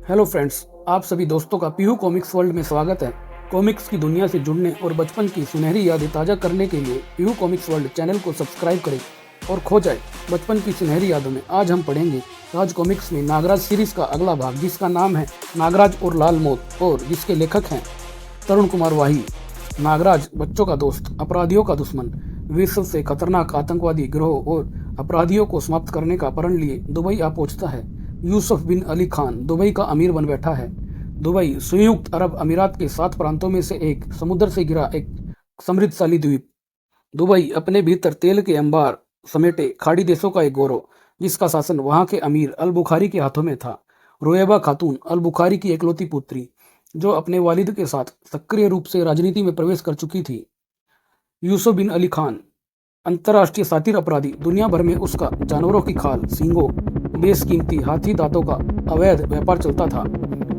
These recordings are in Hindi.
हेलो फ्रेंड्स, आप सभी दोस्तों का पीहू कॉमिक्स वर्ल्ड में स्वागत है। कॉमिक्स की दुनिया से जुड़ने और बचपन की सुनहरी यादें ताज़ा करने के लिए पीहू कॉमिक्स वर्ल्ड चैनल को सब्सक्राइब करें और खो जाए बचपन की सुनहरी यादों में। आज हम पढ़ेंगे राज कॉमिक्स में नागराज सीरीज का अगला भाग, जिसका नाम है नागराज और लाल मौत और जिसके लेखक हैं तरुण कुमार वाही। नागराज बच्चों का दोस्त, अपराधियों का दुश्मन, विश्व से खतरनाक आतंकवादी गिरोह और अपराधियों को समाप्त करने का प्रण लिए दुबई आ पहुंचता है। यूसुफ बिन अली खान दुबई का अमीर बन बैठा है। दुबई संयुक्त अरब अमीरात के 7 प्रांतों में से एक समुद्र से घिरा एक समृद्धशाली द्वीप। दुबई अपने भीतर तेल के अंबार समेटे खाड़ी देशों का एक गौरव, जिसका शासन वहां के अमीर अल बुखारी के हाथों में था। रोएबा खातून अल बुखारी की एकलौती पुत्री, जो अपने वालिद के साथ सक्रिय रूप से राजनीति में प्रवेश कर चुकी थी। यूसुफ बिन अली खान अंतर्राष्ट्रीय सातिर अपराधी, दुनिया भर में उसका जानवरों की खाल, सींगों, बेशकीमती हाथी दांतों का अवैध व्यापार चलता था।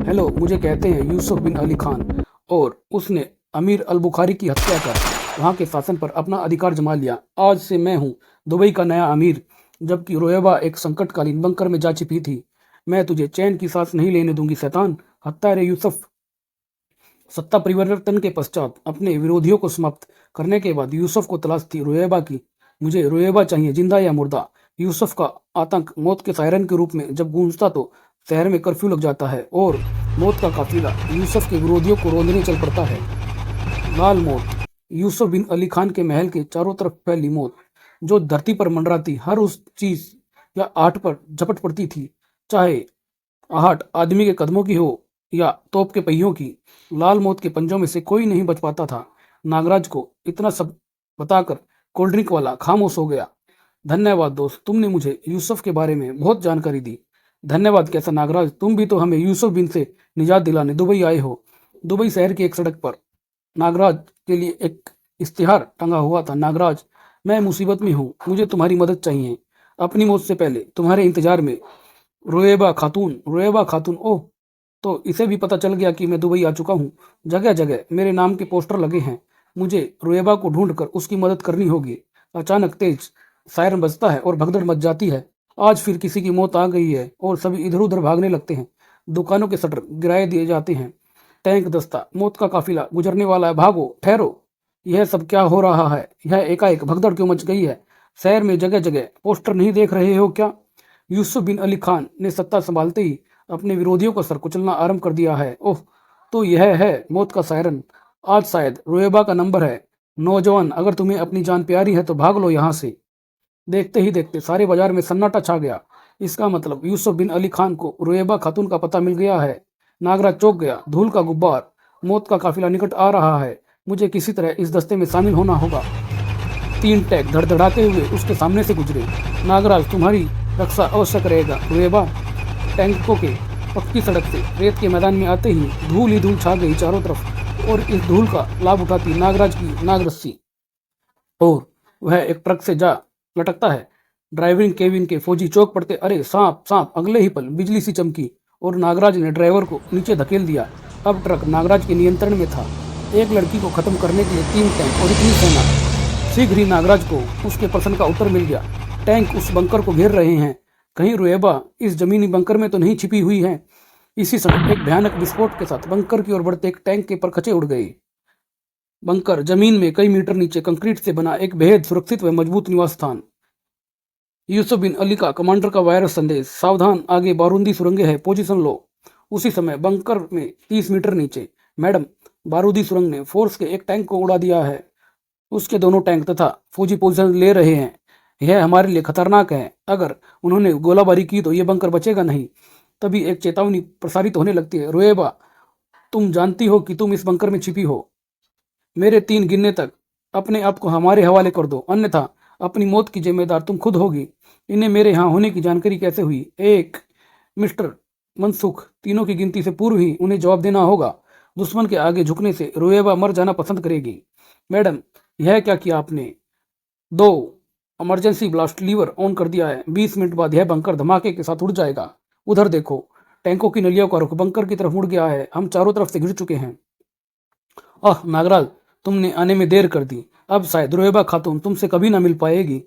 हेलो, मुझे कहते हैं यूसुफ बिन अली खान, और उसने अमीर अल बुखारी की हत्या कर वहां के शासन पर अपना अधिकार जमा लिया। आज से मैं हूँ दुबई का नया अमीर, जबकि रोएबा एक संकटकालीन बंकर में जा छिपी थी। मैं तुझे चैन की सांस नहीं लेने दूंगी शैतान। हत्यारे यूसुफ। सत्ता परिवर्तन के पश्चात अपने विरोधियों को समाप्त करने के बाद यूसुफ को तलाश थी रोएबा की। मुझे रोएबा चाहिए, जिंदा या मुर्दा। यूसुफ का आतंक मौत के सायरन के रूप में जब गूंजता तो शहर में कर्फ्यू लग जाता है और मौत का काफिला यूसुफ के विरोधियों को रोंदने चल पड़ता है। लाल मौत। यूसुफ बिन अली खान के महल के चारों तरफ फैली मौत, जो धरती पर मंडराती हर उस चीज या आठ पर झपट पड़ती थी, चाहे आहट आदमी के कदमों की हो या तोप के पहियों की। लाल मौत के पंजों में से कोई नहीं बच पाता था। नागराज को इतना सब बताकर कोल्ड ड्रिंक वाला खामोश हो गया। धन्यवाद दोस्त, तुमने मुझे यूसुफ के बारे में बहुत जानकारी दी। धन्यवाद कैसा नागराज, तुम भी तो हमें यूसुफ बिन से निजात दिलाने दुबई आए हो। दुबई शहर की एक सड़क पर नागराज के लिए एक इश्तिहार टंगा हुआ था। नागराज, मैं मुसीबत में हूँ, मुझे तुम्हारी मदद चाहिए। अपनी मौत से पहले तुम्हारे इंतजार में रोएबा खातून। रोएबा खातून, ओह, तो इसे भी पता चल गया कि मैं दुबई आ चुका हूँ। जगह जगह मेरे नाम के पोस्टर लगे हैं। मुझे रोएबा को ढूंढकर उसकी मदद करनी होगी। अचानक तेज सायरन बजता है और भगदड़ मच जाती है। आज फिर किसी की मौत आ गई है और सभी इधर उधर भागने लगते हैं। दुकानों के शटर गिराए दिए जाते हैं। टैंक दस्ता, मौत का काफिला गुजरने वाला है, भागो, ठहरो। यह सब क्या हो रहा है? यह एकाएक भगदड़ क्यों मच गई है? शहर में जगह जगह पोस्टर नहीं देख रहे हो क्या? यूसुफ बिन अली खान ने सत्ता संभालते ही अपने विरोधियों का सर कुचलना आरंभ कर दिया है। ओह, तो यह है मौत का सायरन। आज शायद रोएबा का नंबर है। नौजवान, अगर तुम्हें अपनी जान प्यारी है तो भाग लो यहाँ से। देखते ही देखते सारे बाजार में सन्नाटा छा गया। इसका मतलब यूसुफ बिन अली खान को रोएबा खातून का पता मिल गया है। नागराज चौंक गया। धूल का गुब्बार, मौत का काफिला निकट आ रहा है। मुझे किसी तरह इस दस्ते में शामिल होना होगा। 3 टैंक धड़धड़ाते हुए उसके सामने से गुजरे। नागराज, तुम्हारी रक्षा आवश्यक रहेगा रोएबा। टैंकों के पक्की सड़क से रेत के मैदान में आते ही धूल छा गई चारों तरफ, और इस धूल का लाभ उठाती नागराज की नागरस्सी, और वह एक ट्रक से जा लटकता है। ड्राइविंग केबिन के फौजी चौक पड़ते, अरे सांप सांप। अगले ही पल बिजली सी चमकी और नागराज ने ड्राइवर को नीचे धकेल दिया। अब ट्रक नागराज के नियंत्रण में था। एक लड़की को खत्म करने के लिए 3 टैंक और इतनी सेना। शीघ्र ही नागराज को उसके प्रश्न का उत्तर मिल गया। टैंक उस बंकर को घेर रहे हैं। कहीं रोएबा इस जमीनी बंकर में तो नहीं छिपी हुई है? इसी समय एक भयानक विस्फोट के साथ बंकर की ओर बढ़ते एक टैंक के परखचे उड़ गए। बंकर जमीन में कई मीटर नीचे कंक्रीट से बना एक बेहद सुरक्षित व मजबूत निवास स्थान। यूसुफ बिन अली का कमांडर का वायरस संदेश, सावधान, आगे बारूदी सुरंगें हैं, पोजीशन लो। उसी समय बंकर में 30 मीटर नीचे, मैडम, बारूदी सुरंग ने फोर्स के एक टैंक को उड़ा दिया है। उसके दोनों टैंक तथा फौजी पोजीशन ले रहे हैं। यह हमारे लिए खतरनाक है। अगर उन्होंने गोलाबारी की तो यह बंकर बचेगा नहीं। तभी एक चेतावनी प्रसारित होने लगती है। रोएबा, तुम जानती हो कि तुम इस बंकर में छिपी हो। मेरे 3 गिनने तक अपने आप को हमारे हवाले कर दो, अन्यथा अपनी मौत की जिम्मेदार तुम खुद होगी। इन्हें मेरे यहाँ होने की जानकारी कैसे हुई? 1 मिस्टर मनसुख, तीनों की गिनती से पूर्व ही उन्हें जवाब देना होगा। दुश्मन के आगे झुकने से रोएबा मर जाना पसंद करेगी। मैडम, यह क्या किया आपने? 2 इमरजेंसी ब्लास्ट लीवर ऑन कर दिया है। 20 मिनट बाद यह बंकर धमाके के साथ उड़ जाएगा। उधर देखो, टैंकों की नलियों का रुख बंकर की तरफ मुड़ गया है। हम चारों तरफ से घिर चुके हैं। आह नागराज, तुमने आने में देर कर दी। अब शायद रोएबा खातून तुमसे कभी ना मिल पाएगी।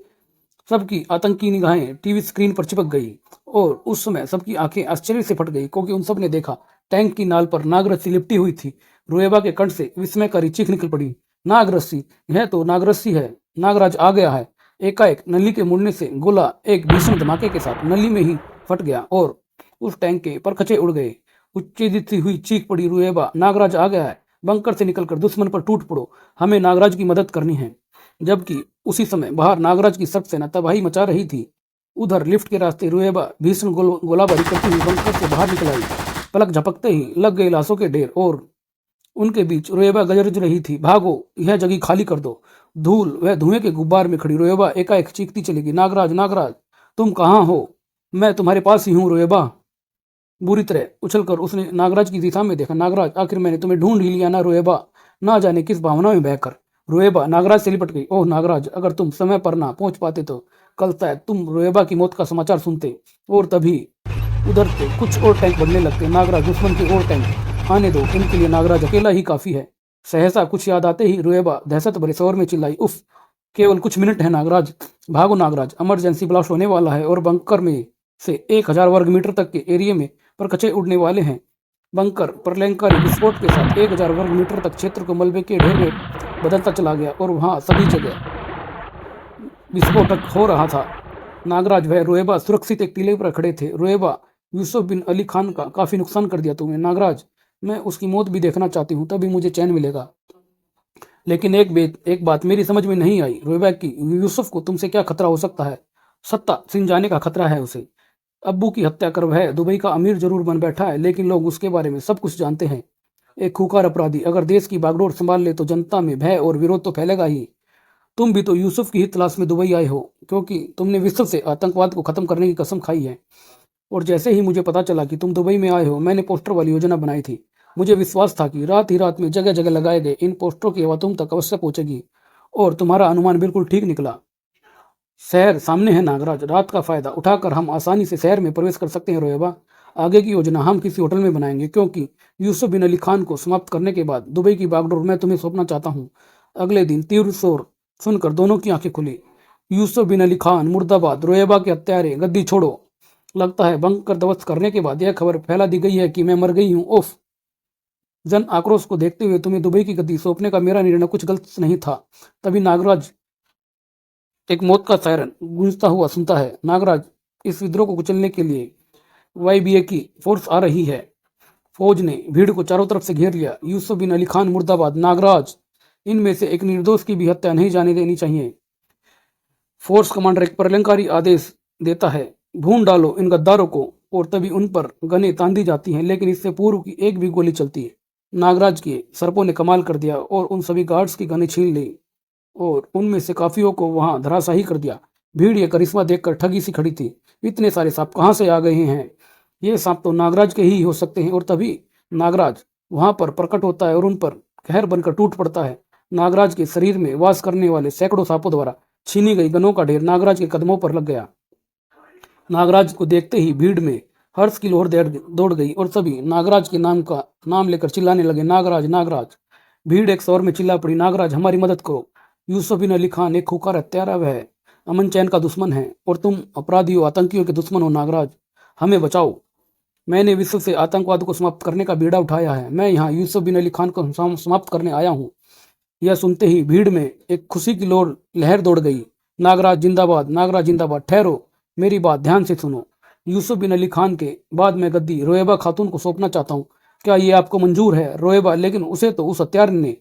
सबकी आतंकी निगाहें टीवी स्क्रीन पर चिपक गई और उस समय सबकी आंखें आश्चर्य से फट गई, क्योंकि उन सब ने देखा टैंक की नाल पर नागरस्सी लिपटी हुई थी। रुएबा के कंठ से विस्मयकारी चीख निकल पड़ी। नागरस्सी, यह तो नागरस्सी है, नागराज आ गया है। एकाएक नली के मुड़ने से गोला एक भीषण धमाके के साथ नली में ही फट गया और उस टैंक के परखचे उड़ गए। उच्चेजित हुई चीख पड़ी, रुएबा, नागराज आ गया है, बंकर से निकलकर दुश्मन पर टूट पड़ो, हमें नागराज की मदद करनी है। जबकि उसी समय बाहर नागराज की सब सेना तबाही मचा रही थी। उधर लिफ्ट के रास्ते रुएबा भीषण गोलाबारी करती हुई बंकर से बाहर निकल आई। पलक झपकते ही लग गए लाशों के ढेर और उनके बीच रुएबा गरज रही थी, भागो, यह जगह खाली कर दो। धूल व धुएं के गुब्बार में खड़ी रुएबा एकाएक चीखती चलेगी, नागराज, नागराज, तुम कहाँ हो? मैं तुम्हारे पास ही हूँ रुएबा। बुरी तरह उछलकर उसने नागराज की दिशा में देखा। नागराज, आखिर मैंने तुम्हें ढूंढ ही लिया ना रुएबा। ना जाने किस भावना में बहकर रुएबा नागराज से लिपट गई। ओह नागराज, अगर तुम समय पर ना पहुंच पाते तो कल शायद तुम रुएबा की मौत का समाचार सुनते। और तभी उधर से कुछ और टैंक बढ़ने लगते। नागराज, दुश्मन के और टैंक आने दो, इनके लिए नागराज अकेला ही काफी है। सहसा कुछ याद आते ही रुएबा दहशत भरे स्वर में चिल्लाई, उफ, केवल कुछ मिनट है नागराज, भागो नागराज, इमरजेंसी ब्लास्ट होने वाला है और बंकर में से 1000 वर्ग मीटर तक के एरिया में परखचे उड़ने वाले हैं। बंकर प्रलयंकारी विस्फोट के साथ 1000 वर्ग मीटर तक क्षेत्र को मलबे के ढेर में बदलता चला गया और वहां सभी जगह विस्फोटक हो रहा था। नागराज व रुएबा सुरक्षित एक टीले पर खड़े थे। रुएबा, यूसुफ बिन अली खान का काफी नुकसान कर दिया तुमने नागराज, मैं उसकी मौत भी देखना चाहती हूँ, तभी मुझे चैन मिलेगा। लेकिन एक बात मेरी समझ में नहीं आई रुएबा की, यूसुफ को तुमसे क्या खतरा हो सकता है? सत्ता सिंह जाने का खतरा है उसे। अब्बू की हत्या कर वह दुबई का अमीर जरूर बन बैठा है, लेकिन लोग उसके बारे में सब कुछ जानते हैं। एक खूंखार अपराधी अगर देश की बागडोर संभाल ले तो जनता में भय और विरोध तो फैलेगा ही। तुम भी तो यूसुफ की ही तलाश में दुबई आए हो, क्योंकि तुमने विश्व से आतंकवाद को खत्म करने की कसम खाई है। और जैसे ही मुझे पता चला कि तुम दुबई में आए हो, मैंने पोस्टर वाली योजना बनाई थी। मुझे विश्वास था कि रात ही रात में जगह जगह लगाए गए इन पोस्टरों की हवा तुम तक अवश्य पहुंचेगी। और तुम्हारा अनुमान बिल्कुल ठीक निकला। शहर सामने है नागराज, रात का फायदा उठाकर हम आसानी से शहर में प्रवेश कर सकते हैं रोएबा। आगे की योजना हम किसी होटल में बनाएंगे, क्योंकि यूसुफ बिन अली खान को समाप्त करने के बाद दुबई की बागडोर मैं तुम्हें सौंपना चाहता हूँ। अगले दिन तीव्र शोर सुनकर दोनों की आंखें खुली। यूसुफ बिन अली खान मुर्दाबाद, रोएबा के हत्यारे, गद्दी छोड़ो। लगता है बंकर ध्वस्त करने के बाद यह खबर फैला दी गई है कि मैं मर गई हूँ। उफ, जन आक्रोश को देखते हुए तुम्हें दुबई की गद्दी सौंपने का मेरा निर्णय कुछ गलत नहीं था। तभी नागराज एक मौत का सायरन गूंजता हुआ सुनता है। नागराज, इस विद्रोह को कुचलने के लिए वाईबीए की फोर्स आ रही है। फौज ने भीड़ को चारों तरफ से घेर लिया। यूसुफ बिन अली खान मुर्दाबाद। नागराज, इनमें से एक निर्दोष की भी हत्या नहीं जाने देनी चाहिए। फोर्स कमांडर एक प्रलयंकारी आदेश देता है, भून डालो इन गद्दारों को। और तभी उन पर गनें तान दी जाती हैं, लेकिन इससे पूर्व की एक भी गोली चलती है। नागराज के सर्पों ने कमाल कर दिया और उन सभी गार्ड्स की गनें छीन ली और उनमें से काफियों को वहां धराशाही कर दिया। भीड़ ये करिश्मा देखकर ठगी सी खड़ी थी। इतने सारे सांप कहाँ से आ गए हैं? ये सांप तो नागराज के ही हो सकते हैं। और तभी नागराज वहां पर प्रकट होता है और उन पर कहर बनकर टूट पड़ता है। नागराज के शरीर में वास करने वाले सैकड़ों सांपों द्वारा छीनी गई गनों का ढेर नागराज के कदमों पर लग गया। नागराज को देखते ही भीड़ में हर्ष की लोहर दौड़ गई और सभी नागराज के नाम लेकर चिल्लाने लगे, नागराज, नागराज। भीड़ एक शोर में चिल्ला पड़ी, नागराज, हमारी मदद करो। यूसुफ बिन अली खान एक खूंखार हत्यारा है, अमन चैन का दुश्मन है और तुम अपराधियों, आतंकियों के दुश्मन हो। नागराज, हमें बचाओ। मैंने विश्व से आतंकवाद को समाप्त करने का बीड़ा उठाया है। मैं यहाँ यूसुफ बिन अली खान को समाप्त करने आया हूँ। यह सुनते ही भीड़ में एक खुशी की लहर दौड़ गई। नागराज जिंदाबाद, नागराज जिंदाबाद। ठहरो, मेरी बात ध्यान से सुनो। यूसुफ बिन अली खान के बाद मैं गद्दी रोएबा खातून को सौंपना चाहता हूँ। क्या ये आपको मंजूर है? रोएबा, लेकिन उसे तो उस हत्यारे ने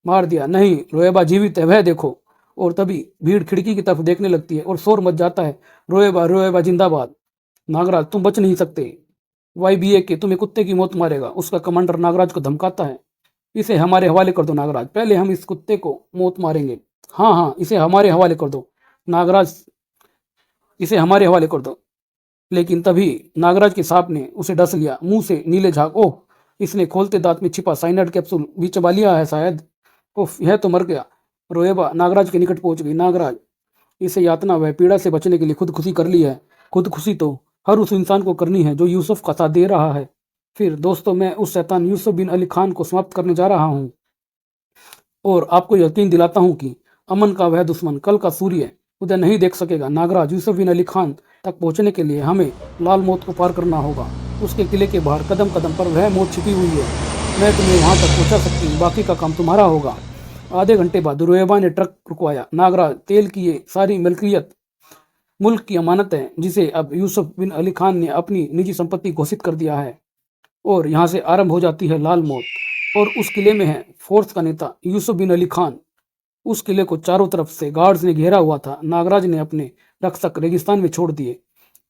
मार दिया। नहीं, रोएबा जीवित है, वह देखो। और तभी भीड़ खिड़की की तरफ देखने लगती है और शोर मच जाता है, रोएबा, रोएबा जिंदाबाद। नागराज, तुम बच नहीं सकते। वाईबीए के तुम्हें कुत्ते की मौत मारेगा। उसका कमांडर नागराज को धमकाता है। इसे हमारे हवाले कर दो नागराज, पहले हम इस कुत्ते को मौत मारेंगे। हाँ हाँ, इसे हमारे हवाले कर दो नागराज, इसे हमारे हवाले कर दो। लेकिन तभी नागराज के सांप ने उसे डस लिया। मुंह से नीले झाग। ओह, इसने खोलते दांत में छिपा साइनाइड कैप्सूल भी चबा लिया है शायद। उफ, यह तो मर गया। रोएबा नागराज के निकट पहुंच गई। नागराज, इसे यातना व पीड़ा से बचने के लिए खुदकुशी कर ली है। खुदकुशी तो हर उस इंसान को करनी है जो यूसुफ का साथ दे रहा है। फिर दोस्तों, मैं उस शैतान यूसुफ बिन अली खान को समाप्त करने जा रहा हूँ और आपको यकीन दिलाता हूँ कि अमन का वह दुश्मन कल का सूर्य उधर नहीं देख सकेगा। नागराज, यूसुफ बिन अली खान तक पहुंचने के लिए हमें लाल मौत को पार करना होगा। उसके किले के बाहर कदम कदम पर वह मौत छिपी हुई है। मैं तुम्हें वहां तक पहुंचा सकती हूँ, बाकी का काम तुम्हारा होगा। आधे घंटे बाद रुएबा ने ट्रक रुकवाया। नागराज, तेल की ये सारी मिल्कियत मुल्क की अमानत है, जिसे अब यूसुफ बिन अली खान ने अपनी निजी संपत्ति घोषित कर दिया है। और यहाँ से आरंभ हो जाती है लाल मौत। और उस किले में है फोर्स का नेता यूसुफ बिन अली खान। उस किले को चारों तरफ से गार्ड्स ने घेरा हुआ था। नागराज ने अपने रक्षक रेगिस्तान में छोड़ दिए।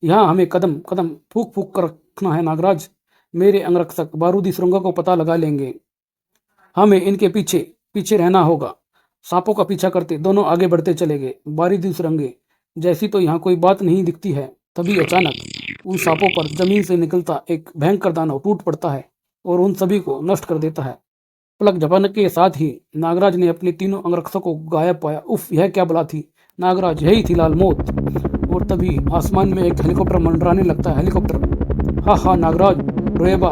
यहाँ हमें कदम कदम फूक फूक कर रखना है नागराज। मेरे अंगरक्षक बारूदी सुरंगों को पता लगा लेंगे। हमें इनके पीछे पीछे रहना होगा। सांपों का पीछा करते दोनों आगे बढ़ते चले गए। बारूदी सुरंगें जैसी तो यहाँ कोई बात नहीं दिखती है। तभी अचानक उन सांपों पर जमीन से निकलता एक भयंकर दानव टूट पड़ता है और उन सभी को नष्ट कर देता है। पलक झपकने के साथ ही नागराज ने अपने तीनों अंगरक्षकों को गायब पाया। उफ, यह क्या बला थी नागराज, यही थी लाल मौत। और तभी आसमान में एक हेलीकॉप्टर मंडराने लगता है। हेलीकॉप्टर, हा हा नागराज, रोएबा,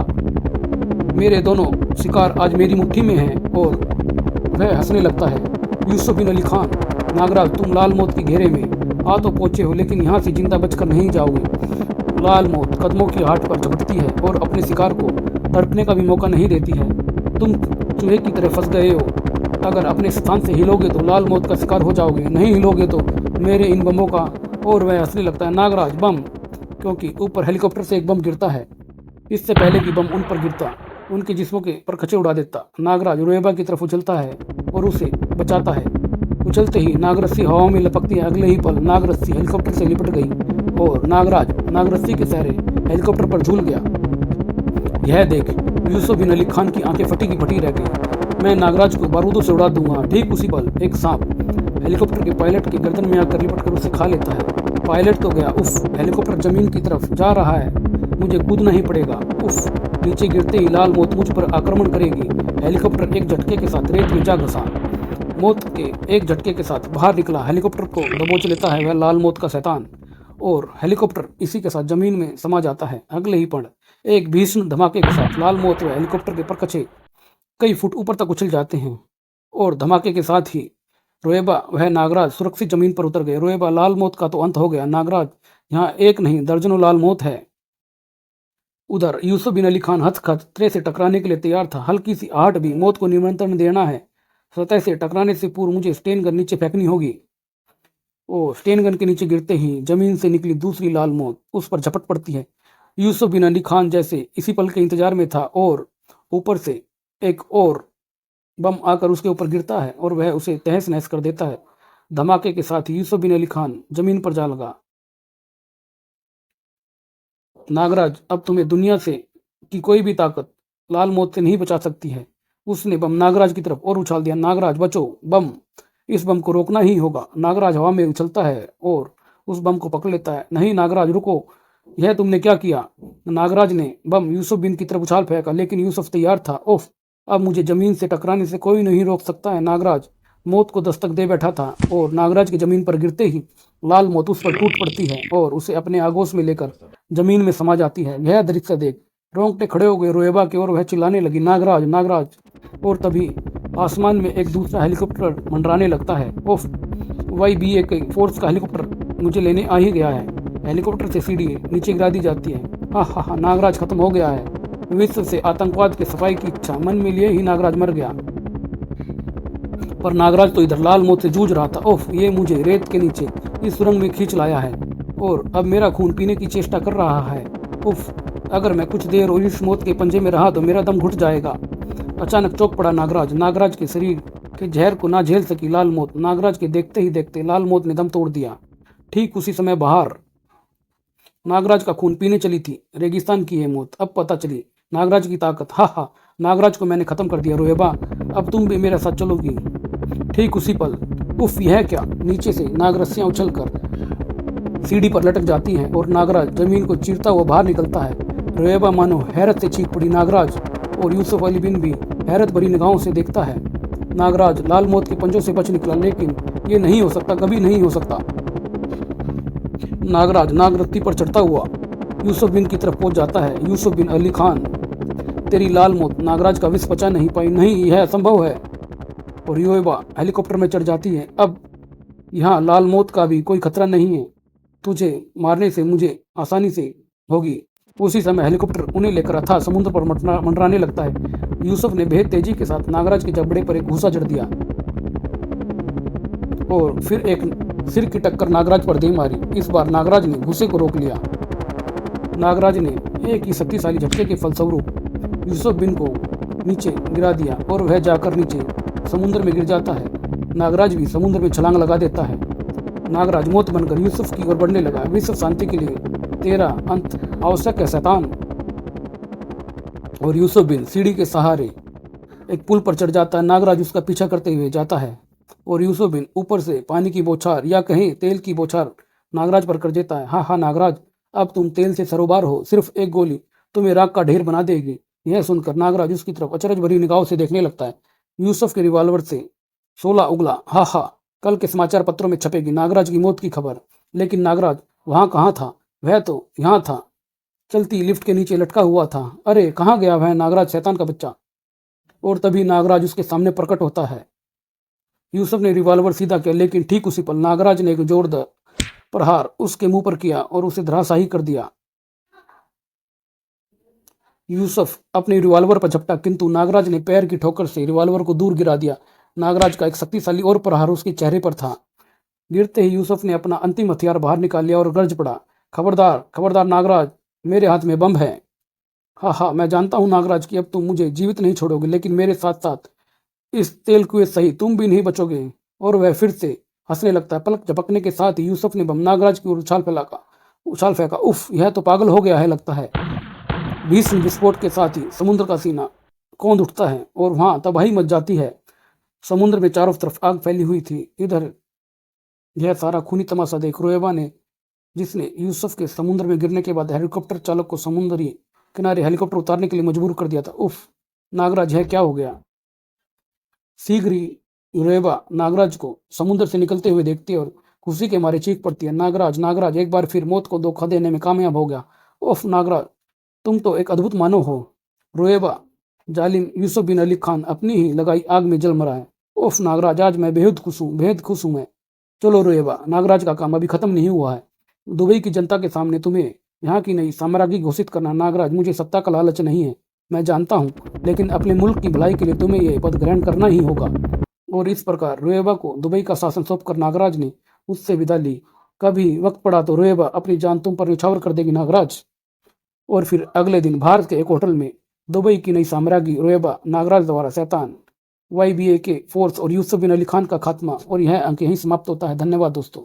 मेरे दोनों शिकार आज मेरी मुट्ठी में हैं। और वह हंसने लगता है। यूसुफ बिन अली खान, नागराज, तुम लाल मौत के घेरे में आ तो पहुंचे हो, लेकिन यहाँ से जिंदा बचकर नहीं जाओगे। लाल मौत कदमों की हाट पर झपटती है और अपने शिकार को तड़पने का भी मौका नहीं देती है। तुम चूहे की तरह फंस गए हो। अगर अपने स्थान से हिलोगे तो लाल मौत का शिकार हो जाओगे, नहीं हिलोगे तो मेरे इन बमों का। और वह हंसने लगता है। नागराज, बम, क्योंकि ऊपर हेलीकॉप्टर से एक बम गिरता है। इससे पहले कि बम उन पर गिरता, उनके जिस्मों के परखचे उड़ा देता। नागराज रुएबा की तरफ उछलता है और उसे बचाता है। उछलते ही नागरस्सी हवाओं में लपकती है। अगले ही पल नागरस्सी हेलीकॉप्टर से लिपट गई और नागराज नागरस्सी के सहारे हेलीकॉप्टर पर झूल गया। यह देख यूसुफ बिन अली खान की आंखें फटी की फटी रह गई। मैं नागराज को बारूदों से उड़ा दूंगा। ठीक उसी पल एक सांप हेलीकॉप्टर के पायलट की गर्दन में आकर लिपट कर उसे खा लेता है। पायलट तो गया। उफ, हेलीकॉप्टर जमीन की तरफ जा रहा है, मुझे कूदना ही पड़ेगा। उफ, नीचे गिरते ही लाल मौत मुझ पर आक्रमण करेगी। हेलीकॉप्टर एक झटके के साथ रेत में जा घसा। मौत के एक झटके के साथ बाहर निकला। हेलीकॉप्टर को दबोच लेता है वह लाल मौत का शैतान और हेलीकॉप्टर इसी के साथ जमीन में समा जाता है। अगले ही पल एक भीषण धमाके के साथ लाल मौत व हेलीकॉप्टर के परखचे कई फुट ऊपर तक उछल जाते हैं और धमाके के साथ ही रोएबा वह नागराज सुरक्षित जमीन पर उतर गए। रोएबा, लाल मौत का तो अंत हो गया नागराज, यहाँ एक नहीं दर्जनों लाल मौत है। उधर यूसुफ बिन अली खान खतरे से टकराने के लिए तैयार था। हल्की सी आहट भी मौत को निमंत्रण देना है। सतह से टकराने से पूर्व मुझे स्टेन गन नीचे फेंकनी होगी। ओ, स्टेन गन के नीचे गिरते ही जमीन से निकली दूसरी लाल मौत उस पर झपट पड़ती है। यूसुफ बिन अली खान जैसे इसी पल के इंतजार में था और ऊपर से एक और बम आकर उसके ऊपर गिरता है और वह उसे तहस नहस कर देता है। धमाके के साथ यूसुफ बिन अली खान जमीन पर जा लगा। नागराज, अब तुम्हें दुनिया से की कोई भी ताकत लाल मौत से नहीं बचा सकती है। उसने बम नागराज की तरफ और उछाल दिया। नागराज, बचो, बम, इस बम को रोकना ही होगा। नागराज हवा में उछलता है और उस बम को पकड़ लेता है। नहीं नागराज, रुको, यह तुमने क्या किया। नागराज ने बम यूसुफ बिन की तरफ उछाल फेंका, लेकिन यूसुफ तैयार था। ओफ, अब मुझे जमीन से टकराने से कोई नहीं रोक सकता है। नागराज मौत को दस्तक दे बैठा था और नागराज की जमीन पर गिरते ही लाल मौत उस पर टूट पड़ती है और उसे अपने आगोश में लेकर जमीन में समा जाती है। यह दृश्य देख रोंगटे खड़े हो गए रोएबा के और वह चिल्लाने लगी, नागराज, नागराज। और तभी आसमान में एक दूसरा हेलीकॉप्टर मंडराने लगता है। ओफ, YBA के फोर्स का हेलीकॉप्टर मुझे लेने आ ही गया है। हेलीकॉप्टर से सीढ़ी नीचे गिरा दी जाती है। हा हा हा, नागराज खत्म हो गया है। विश्व से आतंकवाद के सफाई की इच्छा मन में लिए ही नागराज मर गया। पर नागराज तो इधर लाल मौत से जूझ रहा था। ओफ, ये मुझे रेत के नीचे इस सुरंग में खींच लाया है और अब मेरा खून पीने की चेष्टा कर रहा है। उफ, अगर मैं कुछ देर और इस मौत के पंजे में रहा तो मेरा दम घुट जाएगा। अचानक चौंक पड़ा नागराज। नागराज के शरीर के जहर को ना झेल सकी लाल मौत। नागराज के देखते ही देखते लाल मौत ने दम तोड़ दिया। ठीक उसी समय बाहर नागराज का खून पीने चली थी रेगिस्तान की है मौत। अब पता चली नागराज की ताकत। हा हा, नागराज को मैंने खत्म कर दिया। रोएबा, अब तुम भी मेरे साथ चलोगी। ठीक उसी पल उफ, यह क्या, नीचे से नागरस्सियां उछलकर सीढ़ी पर लटक जाती हैं और नागराज जमीन को चीरता हुआ बाहर निकलता है। रोएबा मानो हैरत से चीख पड़ी। नागराज और यूसुफ अली बिन भी हैरत भरी निगाहों से देखता है। नागराज लाल मौत के पंजों से बच निकला, लेकिन ये नहीं हो सकता, कभी नहीं हो सकता। नागराज नागरत्ती पर चढ़ता हुआ यूसुफ बिन की तरफ पहुंच जाता है। यूसुफ बिन अली खान, तेरी लाल मौत नागराज का विष पचा नहीं पाई। नहीं, यह असंभव है। और रोएबा हेलीकॉप्टर में चढ़ जाती है। अब यहाँ लाल मौत का भी कोई खतरा नहीं है, तुझे मारने से मुझे आसानी से होगी। उसी समय हेलीकॉप्टर उन्हें लेकर अथाह समुद्र पर मंडराने लगता है। यूसुफ ने बेहद तेजी के साथ नागराज के जबड़े पर एक घूसा जड़ दिया और फिर एक सिर की टक्कर नागराज पर दे मारी। इस बार नागराज ने घूसे को रोक लिया। नागराज ने एक ही शक्तिशाली झटके के फलस्वरूप यूसुफ बिन को नीचे गिरा दिया और वह जाकर नीचे समुद्र में गिर जाता है। नागराज भी समुद्र में छलांग लगा देता है। नागराज मौत बनकर यूसुफ की ओर बढ़ने लगा। विश्व शांति के लिए तेरा अंत आवश्यक है शैतान। और यूसुफ बिन सीढ़ी के सहारे एक पुल पर चढ़ जाता है। नागराज उसका पीछा करते हुए जाता है और यूसुफ बिन ऊपर से पानी की बौछार या कहें तेल की बौछार नागराज पर कर देता है। हाँ हाँ नागराज, अब तुम तेल से सरोबार हो, सिर्फ एक गोली तुम्हें राख का ढेर बना देगी। यह सुनकर नागराज उसकी तरफ अचरज भरी निगाहों से देखने लगता है। यूसुफ के रिवॉल्वर से 16 उगला। हा हा, कल के समाचार पत्रों में छपेगी नागराज की मौत की खबर। लेकिन नागराज वहां कहाँ था? वह तो यहाँ था, चलती लिफ्ट के नीचे लटका हुआ था। अरे कहाँ गया वह नागराज शैतान का बच्चा? और तभी नागराज उसके सामने प्रकट होता है। यूसुफ ने रिवॉल्वर सीधा किया, लेकिन ठीक उसी पल नागराज ने एक जोरदार प्रहार उसके मुंह पर किया और उसे धराशायी कर दिया। यूसुफ अपने रिवॉल्वर पर झपटा, किंतु नागराज ने पैर की ठोकर से रिवॉल्वर को दूर गिरा दिया। नागराज का एक शक्तिशाली और प्रहार उसके चेहरे पर था। गिरते ही यूसुफ ने अपना अंतिम हथियार बाहर निकाल लिया और गरज पड़ा, खबरदार खबरदार नागराज, मेरे हाथ में बम है। हाँ हाँ, मैं जानता हूँ नागराज कि अब तुम मुझे जीवित नहीं छोड़ोगे, लेकिन मेरे साथ साथ इस तेल कुएं सही तुम भी नहीं बचोगे। और वह फिर से हंसने लगता है। पलक झपकने के साथ ही यूसुफ ने बम नागराज की ओर उछाल फेंका। उफ, यह तो पागल हो गया है लगता है। भीषण विस्फोट के साथ ही समुद्र का सीना कौंध उठता है और वहां तबाही मच जाती है। समुद्र में चारों तरफ आग फैली हुई थी। इधर यह सारा खूनी तमाशा देख रोएबा ने, जिसने यूसुफ के समुद्र में गिरने के बाद हेलीकॉप्टर चालक को समुद्री किनारे हेलीकॉप्टर उतारने के लिए मजबूर कर दिया था। उफ नागराज, यह क्या हो गया? शीघ्र ही रोएबा नागराज को समुद्र से निकलते हुए देखती है और खुशी के मारे चीख पड़ती है, नागराज नागराज, एक बार फिर मौत को धोखा देने में कामयाब हो गया। उफ नागराज, तुम तो एक अद्भुत मानव हो। रोएबा जालिम यूसुफ बिन अली खान अपनी ही लगाई आग में जल मरा है। उफ नागराज, आज मैं बेहद खुश हूँ मैं। चलो रोएबा, नागराज का काम अभी खत्म नहीं हुआ है। दुबई की जनता के सामने तुम्हें यहाँ की नई साम्राज्ञी घोषित करना। नागराज, मुझे सत्ता का लालच नहीं है, मैं जानता हूँ, लेकिन अपने मुल्क की भलाई के लिए तुम्हें यह पद ग्रहण करना ही होगा। और इस प्रकार रोएबा को दुबई का शासन सौंपकर नागराज ने उससे विदा ली। कभी वक्त पड़ा तो रोएबा अपनी जान तुम पर निछावर कर देगी नागराज। और फिर अगले दिन भारत के एक होटल में दुबई की नई साम्राज्ञी रोएबा नागराज द्वारा शैतान, YBA के फोर्स और यूसुफ बिन अली खान का खात्मा। और यह अंक यहीं समाप्त होता है। धन्यवाद दोस्तों।